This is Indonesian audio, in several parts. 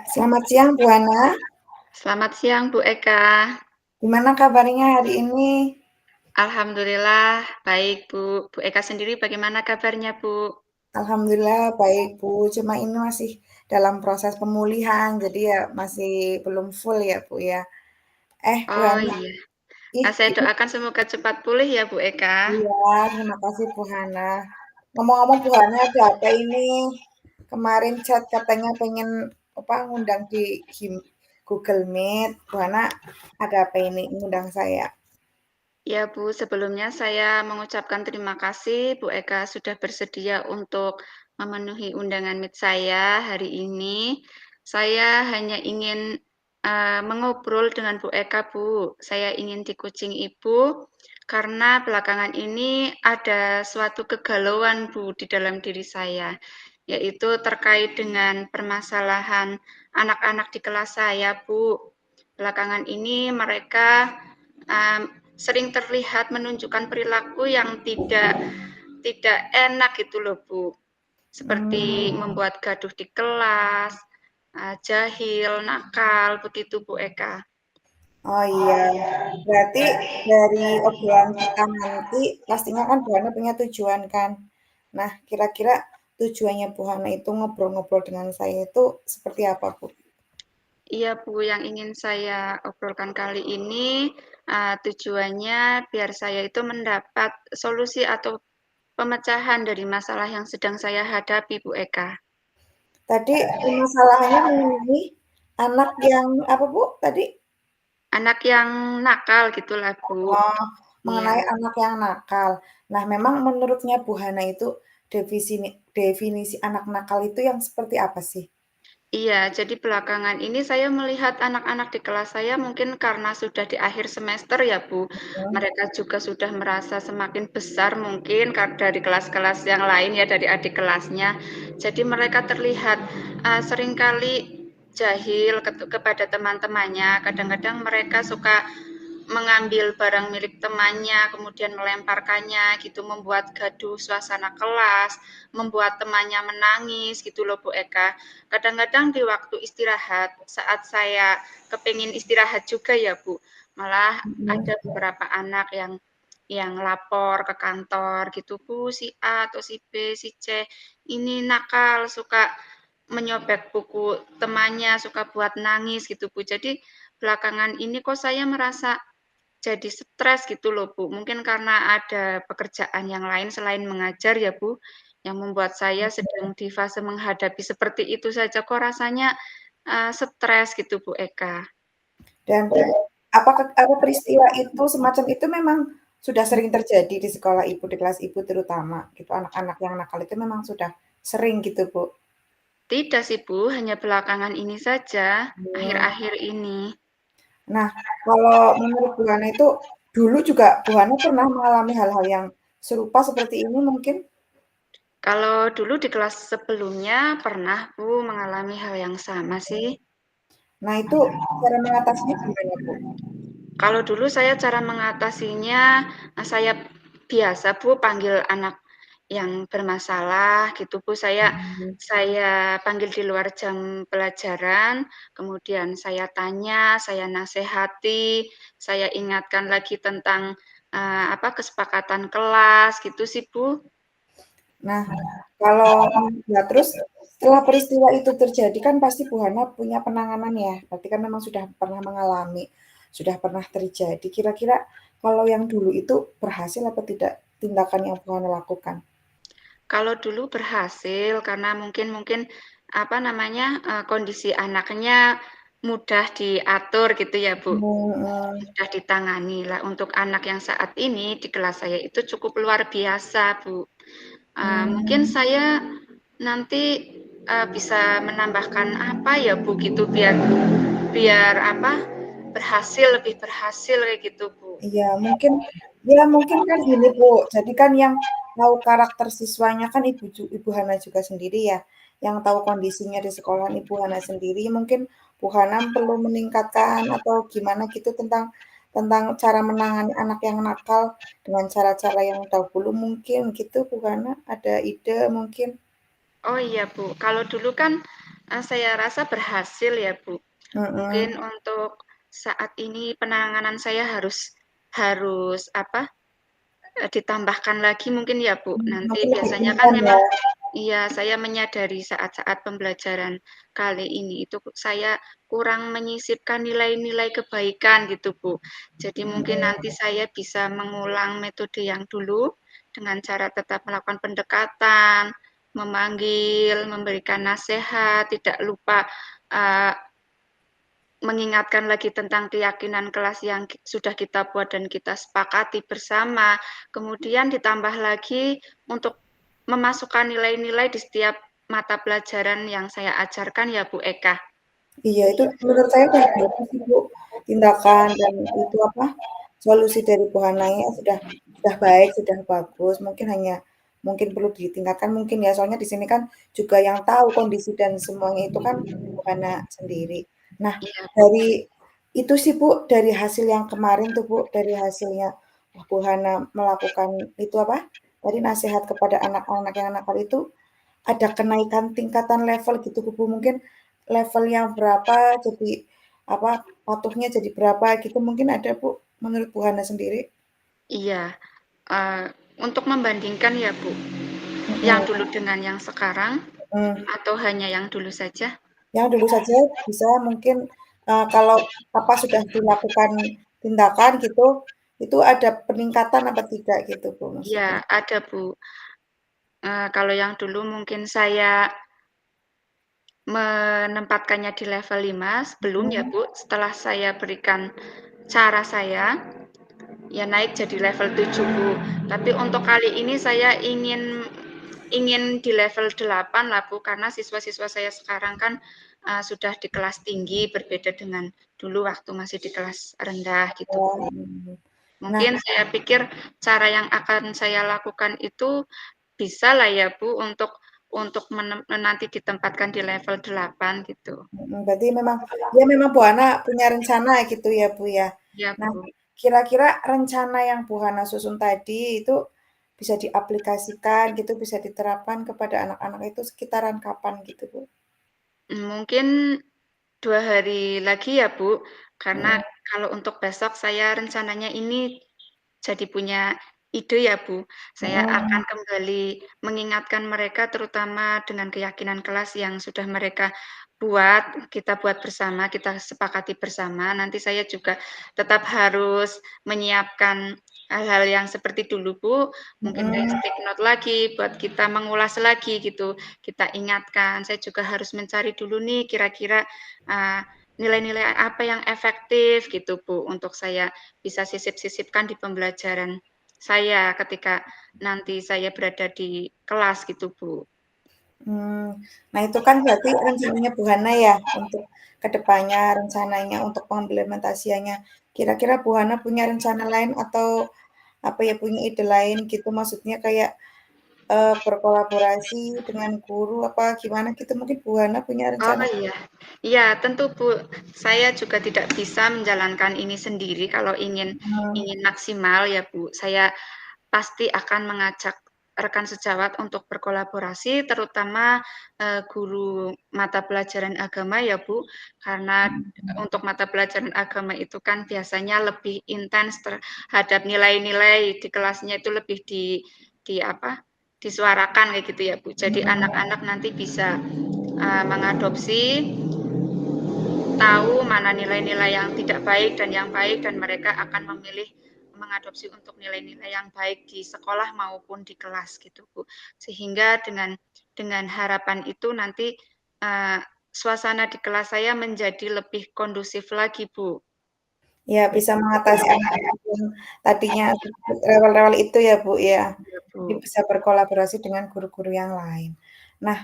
Selamat siang, Bu Hana. Selamat siang, Bu Eka. Gimana kabarnya hari ini? Alhamdulillah baik, Bu. Bu Eka sendiri bagaimana kabarnya, Bu? Alhamdulillah baik, Bu. Cuma ini masih dalam proses pemulihan, jadi ya masih belum full ya, Bu ya. Bu Oh Hana, iya, saya ini doakan semoga cepat pulih ya, Bu Eka. iya, terima kasih Bu Hana. Ngomong-ngomong Bu Hana, ada apa ini? Kemarin chat katanya pengen apa ngundang di Google Meet. Bu Hana, ada apa ini ngundang saya? Ya, Bu, sebelumnya saya mengucapkan terima kasih Bu Eka sudah bersedia untuk memenuhi undangan Meet saya hari ini. Saya hanya ingin mengobrol dengan Bu Eka, Bu. Saya ingin dikucing Ibu karena belakangan ini ada suatu kegalauan, Bu, di dalam diri saya, yaitu terkait dengan permasalahan anak-anak di kelas saya, Bu. Belakangan ini mereka um, sering terlihat menunjukkan perilaku yang tidak enak gitu loh, Bu. Seperti Hmm. membuat gaduh di kelas, jahil, nakal, begitu Bu Eka. Oh iya, berarti dari obrolan kita nanti pastinya kan Bu Hana punya tujuan kan. Nah, kira-kira tujuannya Bu Hana itu ngobrol-ngobrol dengan saya itu seperti apa, Bu? Iya Bu, yang ingin saya obrolkan kali ini tujuannya biar saya itu mendapat solusi atau pemecahan dari masalah yang sedang saya hadapi, Bu Eka. Tadi masalahnya mengenai anak yang apa, Bu? Tadi Anak yang nakal gitulah, Bu. oh, Iya. mengenai anak yang nakal. Nah, memang menurutnya Bu Hana itu definisi definisi anak nakal itu yang seperti apa sih? Iya, jadi belakangan ini saya melihat anak-anak di kelas saya mungkin karena sudah di akhir semester ya, Bu. Hmm. Mereka juga sudah merasa semakin besar mungkin dari kelas-kelas yang lain ya, dari adik kelasnya. Jadi mereka terlihat seringkali jahil kepada teman-temannya. Kadang-kadang mereka suka mengambil barang milik temannya, kemudian melemparkannya gitu, membuat gaduh suasana kelas, membuat temannya menangis gitu loh Bu Eka. Kadang-kadang di waktu istirahat, saat saya kepingin istirahat juga ya Bu, malah ada Hmm. beberapa anak yang lapor ke kantor gitu, Bu, si A atau si B, si C, ini nakal, suka menyobek buku temannya, suka buat nangis gitu, Bu. Jadi belakangan ini kok saya merasa jadi stres gitu loh, Bu. Mungkin karena ada pekerjaan yang lain selain mengajar ya, Bu, yang membuat saya sedang di fase menghadapi seperti itu saja kok rasanya, stres gitu, Bu Eka. Dan apa peristiwa itu semacam itu memang sudah sering terjadi di sekolah Ibu, di kelas Ibu terutama gitu, anak-anak yang nakal itu memang sudah sering gitu, Bu? Tidak sih, Bu, hanya belakangan ini saja, Mmm, akhir-akhir ini. nah, kalau menurut Bu Hana itu, dulu juga Bu Hana pernah mengalami hal-hal yang serupa seperti ini mungkin? Kalau dulu di kelas sebelumnya pernah, Bu, mengalami hal yang sama sih. Nah itu cara mengatasinya gimana, Bu? Kalau dulu saya cara mengatasinya, saya biasa Bu panggil anak yang bermasalah gitu Bu, saya Mmm. saya panggil di luar jam pelajaran, kemudian saya tanya, saya nasihati, saya ingatkan lagi tentang, kesepakatan kelas gitu sih Bu. Nah, kalau nah terus setelah peristiwa itu terjadi kan pasti Bu Hana punya penanganan ya, berarti kan memang sudah pernah mengalami, sudah pernah terjadi. Kira-kira kalau yang dulu itu berhasil apa tidak tindakan yang Bu Hana lakukan? Kalau dulu berhasil karena mungkin mungkin, kondisi anaknya mudah diatur gitu ya, Bu, Mhm. mudah ditangani. Lah untuk anak yang saat ini di kelas saya itu cukup luar biasa, Bu. Mungkin Mmm. saya nanti, bisa menambahkan apa ya, Bu, gitu biar biar apa, lebih berhasil kayak gitu, Bu. Iya, mungkin kan gini, Bu, jadi kan yang tahu karakter siswanya kan Ibu Hana juga sendiri ya, yang tahu kondisinya di sekolahan Ibu Hana sendiri, mungkin Bu Hana perlu meningkatkan atau gimana gitu tentang tentang cara menangani anak yang nakal dengan cara-cara yang dahulu mungkin gitu, Bu Hana, ada ide mungkin? Oh iya, Bu, kalau dulu kan Saya rasa berhasil ya, Bu. Mungkin Mhm, untuk saat ini penanganan saya harus harus apa, ditambahkan lagi mungkin ya, Bu. Nanti mungkin lebih biasanya kan intens ya? memang iya, saya menyadari saat-saat pembelajaran kali ini itu saya kurang menyisipkan nilai-nilai kebaikan gitu, Bu. Jadi mungkin nanti Mhm, saya bisa mengulang metode yang dulu dengan cara tetap melakukan pendekatan, memanggil, memberikan nasihat, tidak lupa, eee, mengingatkan lagi tentang keyakinan kelas yang sudah kita buat dan kita sepakati bersama. Kemudian ditambah lagi untuk memasukkan nilai-nilai di setiap mata pelajaran yang saya ajarkan ya, Bu Eka. iya itu menurut saya udah bagus sih, Bu, tindakan dan itu apa, solusi dari Bu Hananya sudah baik, sudah bagus, mungkin perlu ditingkatkan mungkin ya, soalnya di sini kan juga yang tahu kondisi dan semuanya itu kan Bu Hana sendiri. Nah, Iya, Bu. dari itu sih, Bu, dari hasil yang kemarin tuh, Bu, dari hasilnya Bu Hana melakukan itu apa, tadi nasihat kepada anak-anak yang nakal itu, ada kenaikan tingkatan level gitu, Bu, mungkin level yang berapa jadi apa, patuhnya jadi berapa gitu mungkin ada, Bu, menurut Bu Hana sendiri? Iya, eee, untuk membandingkan ya, Bu, yang Mhm, dulu dengan yang sekarang mhm. atau hanya yang dulu saja? Yang dulu saja bisa mungkin, kalau apa sudah dilakukan tindakan gitu, itu ada peningkatan apa tidak gitu, Bu, Iya, maksudnya? ada, Bu. Kalau yang dulu mungkin saya menempatkannya di level 5 sebelum ya, Mhm, Bu, setelah saya berikan cara saya, ya naik jadi level 7, Bu. Tapi untuk kali ini saya ingin ingin di level 8 lah, Bu, karena siswa-siswa saya sekarang kan, sudah di kelas tinggi berbeda dengan dulu waktu masih di kelas rendah gitu, oh, Bu. mhm. Nah, Mungkin saya pikir cara yang akan saya lakukan itu bisalah ya, Bu, untuk nanti ditempatkan di level 8 gitu. berarti memang ya memang Bu Hana punya rencana gitu ya, Bu, ya. Iya, Nah, Bu. kira-kira rencana yang Bu Hana susun tadi itu bisa diaplikasikan gitu, bisa diterapkan kepada anak-anak itu sekitaran kapan gitu, Bu? Mungkin 2 hari lagi ya, Bu, karena Mhm, kalau untuk besok saya rencananya ini jadi punya ide ya, Bu. Saya akan mhm, kembali mengingatkan mereka terutama dengan keyakinan kelas yang sudah mereka buat, kita buat bersama, kita sepakati bersama. Nanti saya juga tetap harus menyiapkan hal-hal yang seperti dulu, Bu, mungkin kayak mhm. stick note lagi buat kita mengulas lagi gitu, kita ingatkan. Saya juga harus mencari dulu nih kira-kira, eee, nilai-nilai apa yang efektif gitu, Bu, untuk saya bisa sisip-sisipkan di pembelajaran saya ketika nanti saya berada di kelas gitu, Bu. Mmm, nah itu kan berarti rencananya Bu Hana ya untuk ke depannya, rencananya untuk pengimplementasiannya. Kira-kira Bu Hana punya rencana lain atau apa ya, punya ide lain gitu maksudnya kayak, berkolaborasi dengan guru apa gimana gitu mungkin Bu Hana punya Oh, rencana? iya. Iya, tentu, Bu. Saya juga tidak bisa menjalankan ini sendiri kalau ingin Mhm, ingin maksimal ya, Bu. Saya pasti akan mengajak rekan sejawat untuk berkolaborasi, terutama, guru mata pelajaran agama ya, Bu. Karena mhm, untuk mata pelajaran agama itu kan biasanya lebih intens terhadap nilai-nilai di kelasnya itu lebih di apa, disuarakan kayak gitu ya, Bu. Jadi mhm, anak-anak nanti bisa, mengadopsi, tahu mana nilai-nilai yang tidak baik dan yang baik dan mereka akan memilih mengadopsi untuk nilai-nilai yang baik di sekolah maupun di kelas gitu, Bu. Sehingga dengan harapan itu nanti, eee, suasana di kelas saya menjadi lebih kondusif lagi, Bu. ya bisa mengatasi anak-anak yang tadinya rewel-rewel itu ya, Bu, ya. Iya, Jadi Bu. bisa berkolaborasi dengan guru-guru yang lain. Nah,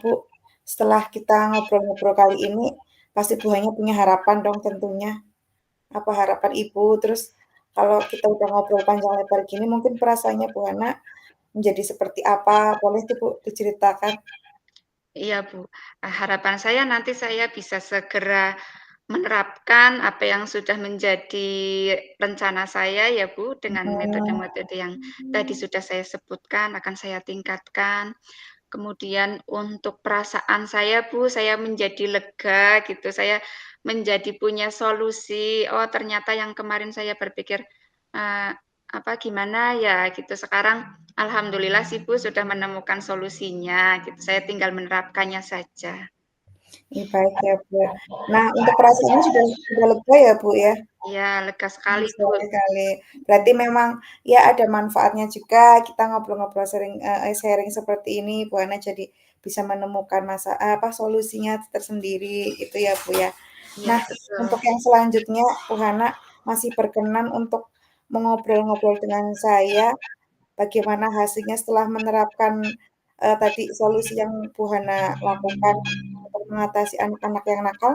Bu, setelah kita ngobrol-ngobrol kali ini, pasti Bu hanya punya harapan dong tentunya. Apa harapan Ibu? Terus kalau kita udah ngobrol panjang lebar gini, mungkin perasaannya Bu Hana menjadi seperti apa? Boleh tuh Bu diceritakan? Iya, Bu. Harapan saya nanti saya bisa segera menerapkan apa yang sudah menjadi rencana saya ya, Bu, dengan Mhm, metode-metode yang tadi sudah saya sebutkan akan saya tingkatkan. kemudian untuk perasaan saya, Bu, saya menjadi lega gitu, saya menjadi punya solusi, oh ternyata yang kemarin saya berpikir, eee, apa, gimana ya gitu, sekarang alhamdulillah sih, Bu, sudah menemukan solusinya gitu, saya tinggal menerapkannya saja. Ih, baik ya, Bu. Nah, untuk perasaannya sudah lega ya, Bu, ya? Iya, lega sekali, Bu. Sekali. Berarti memang ya ada manfaatnya juga kita ngobrol-ngobrol sharing seperti ini, Bu Hana jadi bisa menemukan apa, solusinya tersendiri gitu ya, Bu, ya. Iya, Nah, betul. untuk yang selanjutnya Bu Hana masih berkenan untuk mengobrol-ngobrol dengan saya, bagaimana hasilnya setelah menerapkan, tadi solusi yang Bu Hana lakukan untuk mengatasi anak-anak yang nakal?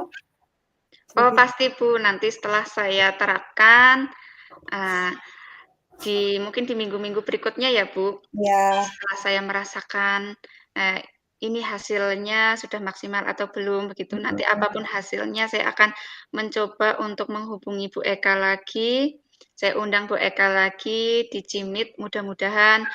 Oh, Jadi pasti, Bu, nanti setelah saya terapkan, eee, mungkin di minggu-minggu berikutnya ya, Bu, ya, setelah saya merasakan, eee, ini hasilnya sudah maksimal atau belum begitu, nanti mhm, apapun hasilnya saya akan mencoba untuk menghubungi Bu Eka lagi, saya undang Bu Eka lagi di Jimit, mudah-mudahan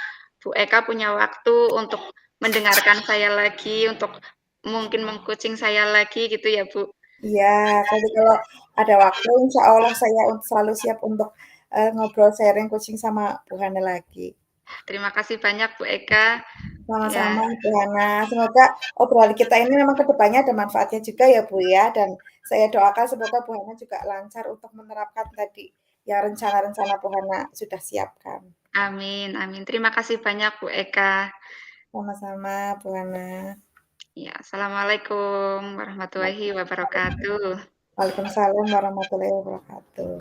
Bu Eka punya waktu untuk mendengarkan saya lagi, untuk mungkin meng-coaching saya lagi gitu ya, Bu? iya, tapi kalau ada waktu insya Allah saya selalu siap untuk, ngobrol sharing kucing sama Bu Hana lagi. Terima kasih banyak Bu Eka, ya, Sama-sama Bu Hana, semoga obrolan kita ini memang ke depannya ada manfaatnya juga ya Bu ya, dan saya doakan semoga Bu Hana juga lancar untuk menerapkan tadi yang rencana-rencana Bu Hana sudah siapkan. amin amin. Terima kasih banyak Bu Eka. Sama-sama Bu Hana. Ya, assalamualaikum warahmatullahi wabarakatuh. Waalaikumsalam warahmatullahi wabarakatuh.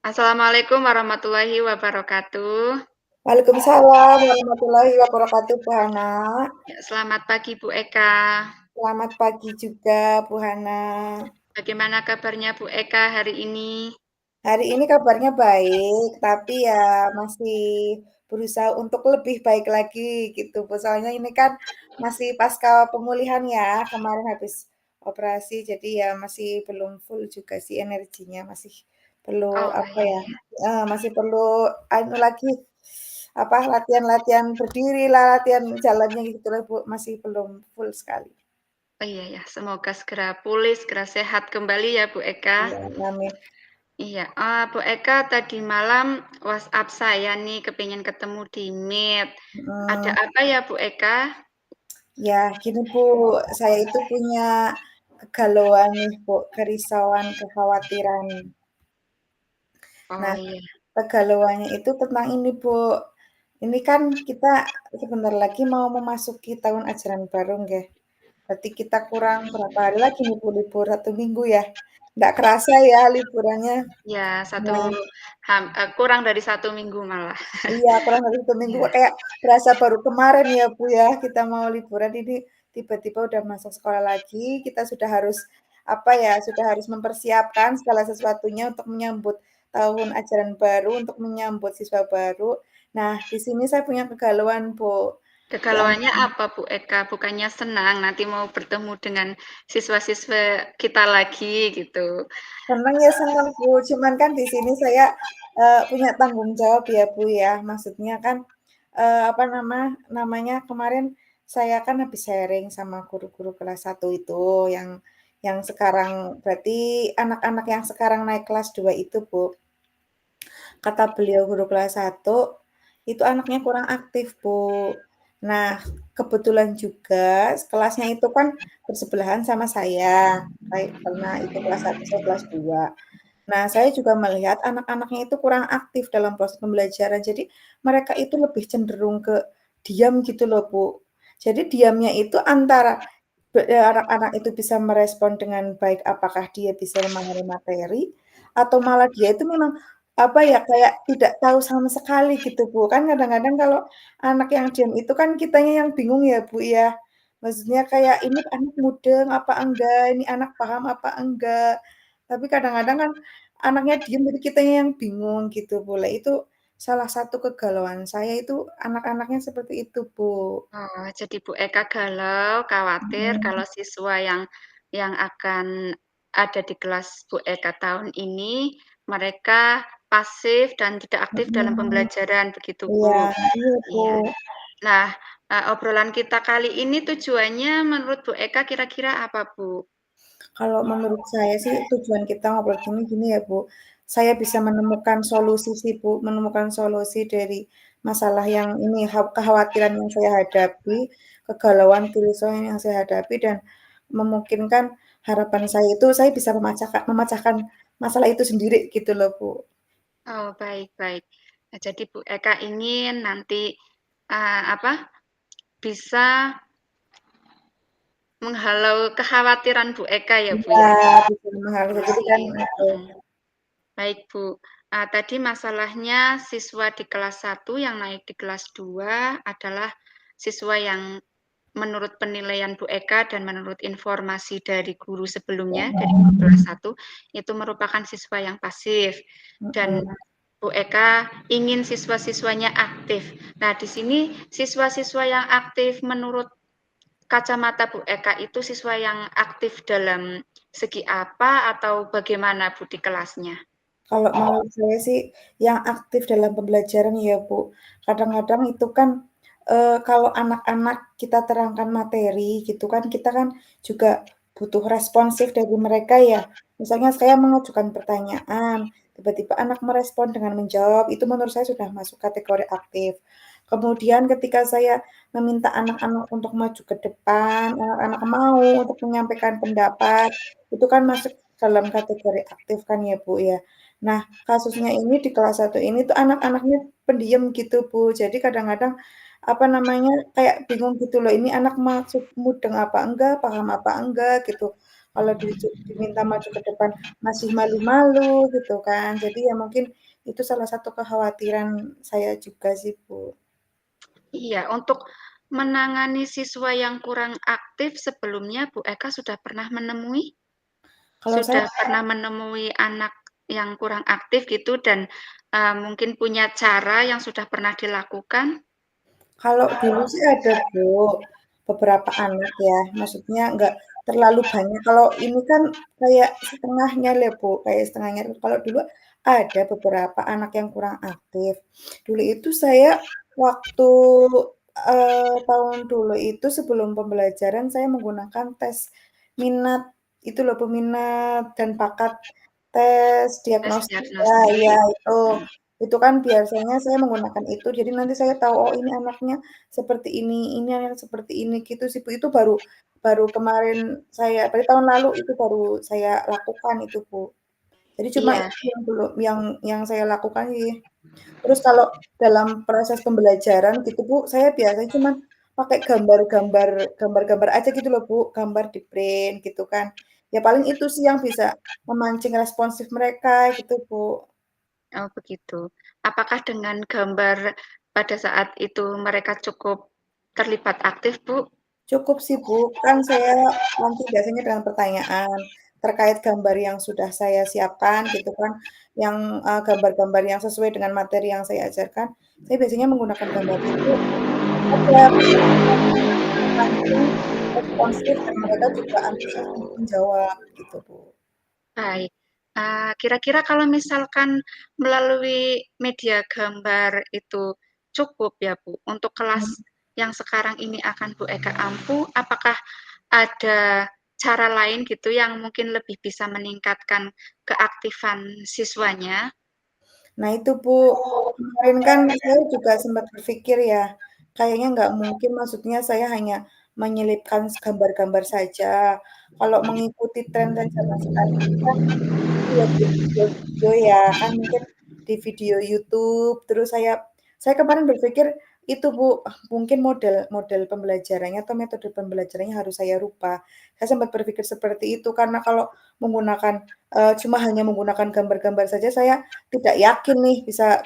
Assalamualaikum warahmatullahi wabarakatuh. Waalaikumsalam warahmatullahi wabarakatuh Bu Hana. Ya, selamat pagi Bu Eka. Selamat pagi juga Bu Hana. Bagaimana kabarnya Bu Eka hari ini? Hari ini kabarnya baik, tapi ya masih berusaha untuk lebih baik lagi gitu, Bu. Soalnya ini kan masih pasca pemulihan ya, kemarin habis operasi, jadi ya masih belum full juga sih energinya, masih perlu Oh, apa iya ya, iya. masih perlu anu lagi, apa, latihan-latihan berdiri lah, latihan jalannya gitu lah, Bu, masih belum full sekali. Oh, iya ya, semoga segera pulih, segera sehat kembali ya Bu Eka. Iya, amin. Iya, Bu Eka tadi malam WhatsApp saya nih kepingin ketemu di Meet. Ada Mhm. apa ya Bu Eka? Ya, gini Bu, saya itu punya kegalauan nih Bu, kerisauan, kekhawatiran. Oh Nah, iya. kegalauannya itu tentang ini Bu, ini kan kita sebentar lagi mau memasuki tahun ajaran baru nggih. Berarti kita kurang berapa hari lagi nih Bu libur, 1 minggu ya. Nggak kerasa ya liburannya. Ya, Nah, kurang dari 1 minggu malah. iya, kurang dari 1 minggu Ya. kok kayak berasa baru kemarin ya, Bu, ya, kita mau liburan ini tiba-tiba udah masuk sekolah lagi, kita sudah harus, apa ya, sudah harus mempersiapkan segala sesuatunya untuk menyambut tahun ajaran baru, untuk menyambut siswa baru. Nah, di sini saya punya kegalauan, Bu, di Kegalauannya apa Bu Eka? Bukannya senang nanti mau bertemu dengan siswa-siswa kita lagi gitu? senang ya senang, Bu, cuman kan di sini saya, punya tanggung jawab ya, Bu, ya. Maksudnya kan, apa namanya, kemarin saya kan habis sharing sama guru-guru kelas 1 itu, yang sekarang berarti anak-anak yang sekarang naik kelas 2 itu, Bu. Kata beliau guru kelas 1 itu anaknya kurang aktif, Bu. Nah, kebetulan juga kelasnya itu kan bersebelahan sama saya, karena itu kelas 1 saya kelas 2. Nah, saya juga melihat anak-anaknya itu kurang aktif dalam proses pembelajaran. Jadi, mereka itu lebih cenderung ke diam gitu loh, Bu. Jadi diamnya itu antara anak-anak itu bisa merespon dengan baik, apakah dia bisa memahami materi, atau malah dia itu memang, apa ya, kayak tidak tahu sama sekali gitu, Bu. Kan kadang-kadang kalau anak yang diam itu kan kitanya yang bingung ya, Bu, ya. Maksudnya kayak, ini anak mudeng apa enggak, ini anak paham apa enggak. Tapi kadang-kadang kan anaknya diem, jadi kitanya yang bingung gitu, Bu. Lah itu salah satu kegalauan saya itu anak-anaknya seperti itu, Bu. Oh, jadi Bu Eka galau, khawatir Mhm, kalau siswa yang akan ada di kelas Bu Eka tahun ini, mereka pasif dan tidak aktif dalam Mhm. pembelajaran, begitu, Iya Bu? iya, Bu. Iya. Nah, obrolan kita kali ini tujuannya menurut Bu Eka kira-kira apa, Bu? Kalau menurut saya sih tujuan kita ngobrol gini gini ya, Bu, saya bisa menemukan solusi sih, Bu, menemukan solusi dari masalah yang ini, kekhawatiran yang saya hadapi, kegalauan, kerisauan yang saya hadapi, dan memungkinkan harapan saya itu saya bisa memecahkan masalah itu sendiri gitu loh, Bu. Oh, baik baik. Nah, jadi Bu Eka ingin nanti, apa, bisa menghalau kekhawatiran Bu Eka ya, Bu, Iya, ya? bisa memahami. Jadi Solusi kan itu. mhm. Baik, Bu. Tadi masalahnya siswa di kelas 1 yang naik di kelas 2 adalah siswa yang menurut penilaian Bu Eka dan menurut informasi dari guru sebelumnya, dari guru kelas 1, itu merupakan siswa yang pasif dan Mhm. Bu Eka ingin siswa-siswanya aktif. Nah, di sini siswa-siswa yang aktif menurut kacamata Bu Eka itu siswa yang aktif dalam segi apa atau bagaimana, Bu, di kelasnya? Kalau menurut saya sih yang aktif dalam pembelajaran ya, Bu. Kadang-kadang itu kan, kalau anak-anak kita terangkan materi gitu kan, kita kan juga butuh responsif dari mereka ya. Misalnya saya mengajukan pertanyaan, tiba-tiba anak merespon dengan menjawab, itu menurut saya sudah masuk kategori aktif. Kemudian ketika saya meminta anak-anak untuk maju ke depan, anak-anak mau untuk menyampaikan pendapat, itu kan masuk dalam kategori aktif kan ya, Bu, ya. Nah, kasusnya ini di kelas 1 ini tuh anak-anaknya pendiam gitu, Bu. Jadi kadang-kadang, apa namanya, kayak bingung gitu loh, ini anak maksud mudeng apa enggak, paham apa enggak gitu. Kalau diminta maju ke depan masih malu-malu gitu kan. Jadi ya mungkin itu salah satu kekhawatiran saya juga sih, Bu. Iya, untuk menangani siswa yang kurang aktif sebelumnya Bu Eka Kalau saya sudah pernah menemui anak yang kurang aktif gitu dan, mungkin punya cara yang sudah pernah dilakukan? Kalau dulu sih ada, Bu, beberapa anak ya, maksudnya nggak terlalu banyak. Kalau ini kan kayak setengahnya lah, Bu, kayak setengahnya. Kalau dulu ada beberapa anak yang kurang aktif. Dulu itu saya waktu, tahun dulu itu sebelum pembelajaran saya menggunakan tes minat itu loh, peminat dan bakat tes Tes diagnostik ya, diagnostik. iya itu. Itu kan biasanya saya menggunakan itu, jadi nanti saya tahu, oh ini anaknya seperti ini anaknya seperti ini, gitu sih, Bu. Itu baru baru kemarin berarti tahun lalu itu baru saya lakukan itu, Bu. Jadi cuma Iya itu yang belum yang saya lakukan sih. Terus kalau dalam proses pembelajaran gitu, Bu, saya biasanya cuman pakai gambar-gambar aja gitu loh, Bu, gambar di-print gitu kan. Ya paling itu sih yang bisa memancing responsif mereka gitu, Bu. oh begitu. Apakah dengan gambar pada saat itu mereka cukup terlibat aktif, Bu? Cukup sih, Bu, kan saya nanti biasanya dengan pertanyaan terkait gambar yang sudah saya siapkan gitu kan, yang, gambar-gambar yang sesuai dengan materi yang saya ajarkan, saya biasanya menggunakan gambar itu, ada memancing responsif dan mereka juga antusias untuk menjawab gitu, Bu. Baik. Kira-kira kalau misalkan melalui media gambar itu cukup ya, Bu, untuk kelas Mhm. yang sekarang ini akan Bu Eka ampu, apakah ada cara lain gitu yang mungkin lebih bisa meningkatkan keaktifan siswanya? Nah itu, Bu, kemarin kan saya juga sempat berpikir ya, kayaknya nggak mungkin maksudnya saya hanya menyelipkan gambar-gambar saja. Kalau mengikuti tren-tren zaman sekarang itu kan iya, di video-video ya, kan mungkin di video YouTube, terus saya kemarin berpikir itu, Bu, mungkin model model pembelajarannya atau metode pembelajarannya harus saya rubah. Saya sempat berpikir seperti itu, karena kalau menggunakan, cuma hanya menggunakan gambar-gambar saja, saya tidak yakin nih bisa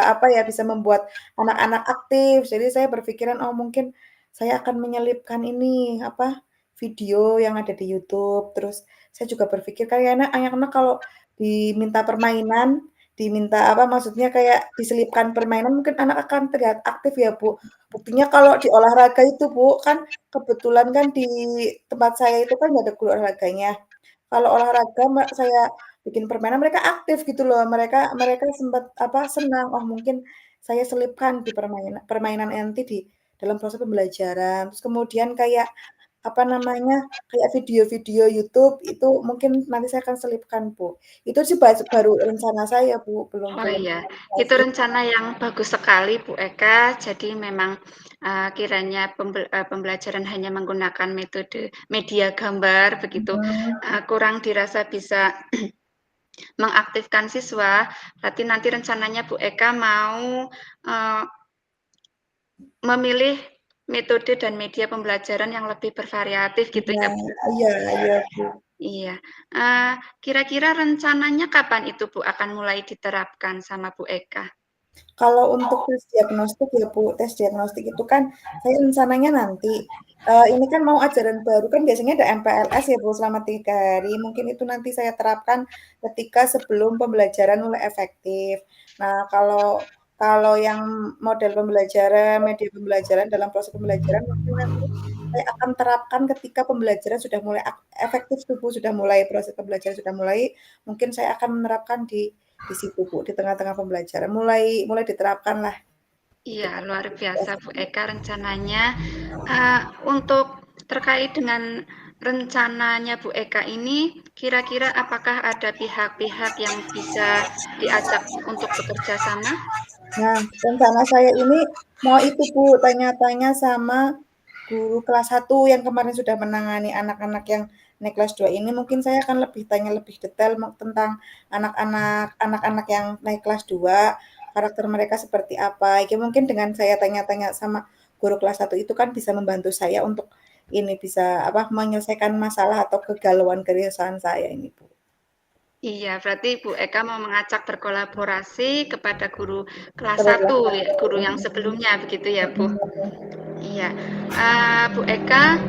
apa ya, bisa membuat anak-anak aktif. Jadi saya berpikiran, oh mungkin saya akan menyelipkan ini, apa, video yang ada di YouTube, terus saya juga berpikir kayaknya anak-anak kalau diminta permainan, diminta apa, maksudnya kayak diselipkan permainan mungkin anak akan terlihat aktif ya, Bu. Buktinya kalau di olahraga itu, Bu, kan kebetulan kan di tempat saya itu kan nggak ada guru olahraganya. Kalau olahraga saya bikin permainan, mereka aktif gitu loh. Mereka mereka sempat, apa, senang, "Oh, mungkin saya selipkan di permainan nanti di dalam proses pembelajaran." Terus kemudian kayak, apa namanya, kayak video-video YouTube itu mungkin nanti saya akan selipkan, Bu. Itu sih baru rencana saya, Bu, belum Oh belum iya, itu realisasi. rencana yang bagus sekali Bu Eka. Jadi memang, kiranya pembelajaran hanya menggunakan metode media gambar begitu, Mhm, kurang dirasa bisa mengaktifkan siswa, berarti nanti rencananya Bu Eka mau, eee, memilih metode dan media pembelajaran yang lebih bervariatif gitu iya ya, Bu? iya iya, Bu. Iya, kira-kira rencananya kapan itu, Bu, akan mulai diterapkan sama Bu Eka? Kalau untuk tes diagnostik ya, Bu, tes diagnostik itu kan saya rencananya nanti, ini kan mau ajaran baru kan biasanya ada MPLS ya, Bu, selama 3 hari, mungkin itu nanti saya terapkan ketika sebelum pembelajaran mulai efektif. Nah, kalau yang model pembelajaran, media pembelajaran dalam proses pembelajaran mungkin nanti saya akan terapkan ketika pembelajaran sudah mulai efektif tuh, Bu, sudah mulai proses pembelajaran sudah mulai, mungkin saya akan menerapkan di situ, Bu, di tengah-tengah pembelajaran, mulai mulai diterapkanlah gitu, Iya, Kak. luar biasa Bu Eka rencananya. Eee, untuk terkait dengan rencananya Bu Eka ini, kira-kira apakah ada pihak-pihak yang bisa diajak untuk bekerja sama? Nah, rencana saya ini mau itu, Bu, tanya-tanya sama guru kelas 1 yang kemarin sudah menangani anak-anak yang naik kelas 2 ini, mungkin saya akan lebih tanya lebih detail tentang anak-anak yang naik kelas 2, karakter mereka seperti apa. Ya mungkin dengan saya tanya-tanya sama guru kelas 1 itu kan bisa membantu saya untuk ini, bisa apa, menyelesaikan masalah atau kegalauan kegelisahan saya ini, Bu. Iya, berarti Bu Eka mau mengajak berkolaborasi kepada guru kelas Guru kelas 1 ya, 1, guru yang mhm, sebelumnya begitu ya, Bu? mhm. Iya, Bu Eka,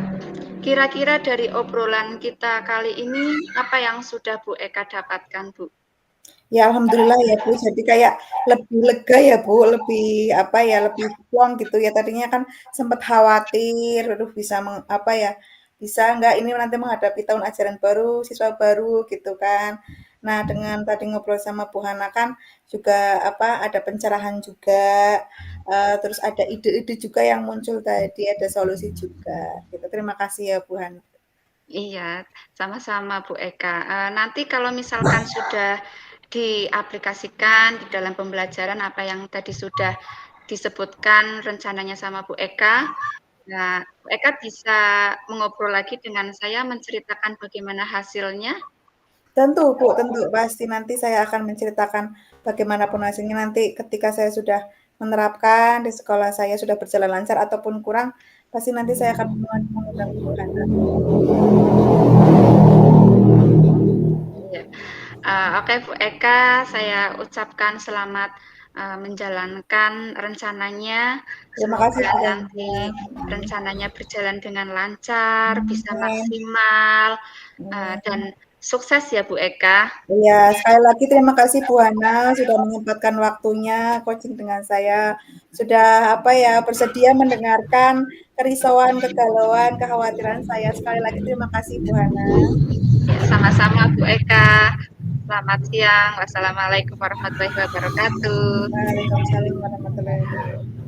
kira-kira dari obrolan kita kali ini, apa yang sudah Bu Eka dapatkan, Bu? Ya alhamdulillah ya Bu, jadi kayak lebih lega ya Bu, lebih apa ya, lebih plong gitu ya. Tadinya kan sempet khawatir, aduh bisa apa ya, bisa nggak ini nanti menghadapi tahun ajaran baru, siswa baru gitu kan. Nah dengan tadi ngobrol sama Bu Hana kan juga apa, ada pencerahan juga, terus ada ide-ide juga yang muncul tadi, ada solusi juga gitu. Terima kasih ya Bu Hana. Iya, sama-sama Bu Eka. Nanti kalau misalkan sudah diaplikasikan di dalam pembelajaran apa yang tadi sudah disebutkan rencananya sama Bu Eka, nah Bu Eka bisa mengobrol lagi dengan saya menceritakan bagaimana hasilnya. Tentu, Bu, tentu. Pasti nanti saya akan menceritakan bagaimanapun hasilnya nanti ketika saya sudah menerapkan di sekolah saya sudah berjalan lancar ataupun kurang, pasti nanti saya akan mengundang Ibu Hana. Iya. Oke Bu Eka, saya ucapkan selamat, menjalankan rencananya. Terima kasih Semoga Bu nanti Hana. rencananya berjalan dengan lancar, bisa Amin. maksimal, dan Amin. sukses ya Bu Eka. Iya, sekali lagi terima kasih Bu Hana sudah menyempatkan waktunya coaching dengan saya. Sudah apa ya, bersedia mendengarkan kerisauan, kegalauan, kekhawatiran saya. Sekali lagi terima kasih Bu Hana. Ya, sama-sama Bu Eka. Selamat siang. Wassalamualaikum warahmatullahi wabarakatuh. Waalaikumsalam warahmatullahi wabarakatuh.